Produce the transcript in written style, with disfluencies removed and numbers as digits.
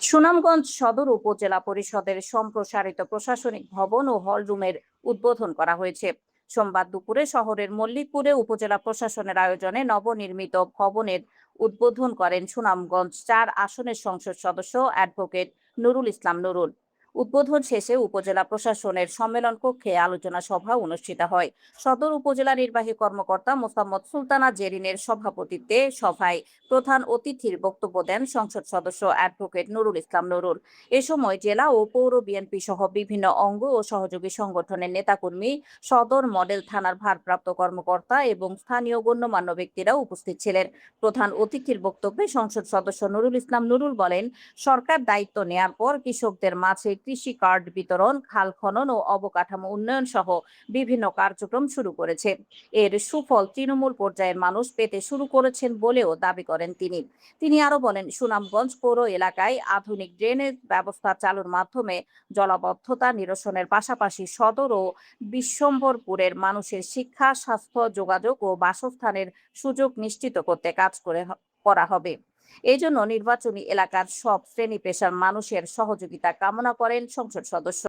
সুনামগঞ্জ সদর উপজেলা পরিষদের সম্প্রসারিত প্রশাসনিক ভবন ও হলরুমের উদ্বোধন করা হয়েছে। সোমবার দুপুরে শহরের মল্লিকপুরে উপজেলা প্রশাসনের আয়োজনে নবনির্মিত ভবনের উদ্বোধন করেন সুনামগঞ্জ ৪ আসনের সংসদ সদস্য অ্যাডভোকেট নুরুল ইসলাম নুরুল। উদ্বোধন শেষে উপজেলা প্রশাসনের সম্মেলন কক্ষে আলোচনা সভা অনুষ্ঠিত হয়। সদর উপজেলা নির্বাহী কর্মকর্তা মোসাম্মদ সুলতানা জেরিনের সভাপতিত্বে সভায় প্রধান অতিথির বক্তব্য দেন সংসদ সদস্য অ্যাডভোকেট নুরুল ইসলাম নুরুল। এ সময় জেলা ও পৌর বিএনপি সহ বিভিন্ন অঙ্গ ও সহযোগী সংগঠনের নেতাকর্মী, সদর মডেল থানার ভারপ্রাপ্ত কর্মকর্তা এবং স্থানীয় গণ্যমান্য ব্যক্তিরা উপস্থিত ছিলেন। প্রধান অতিথির বক্তব্যে সংসদ সদস্য নুরুল ইসলাম নুরুল বলেন, সরকার দায়িত্ব নেয়ার পর কৃষকদের মাঝে কৃষি কার্ড বিতরণ, খাল খনন ও অবকাঠামো উন্নয়ন সহ বিভিন্ন কার্যক্রম শুরু করেছে। এর সুফল তৃণমূল পর্যায়ের মানুষ পেতে শুরু করেছেন বলেও দাবি করেন তিনি আরো বলেন, সুনামগঞ্জ পৌর এলাকায় আধুনিক ড্রেনেজ ব্যবস্থা চালুর মাধ্যমে জলাবদ্ধতা নিরসনের পাশাপাশি সদর ও বিশ্বম্ভরপুরের মানুষের শিক্ষা, স্বাস্থ্য, যোগাযোগ ও বাসস্থানের সুযোগ নিশ্চিত করতে কাজ করা হবে। এই জন্য নির্বাচনী এলাকার সব শ্রেণী পেশার মানুষের সহযোগিতা কামনা করেন সংসদ সদস্য।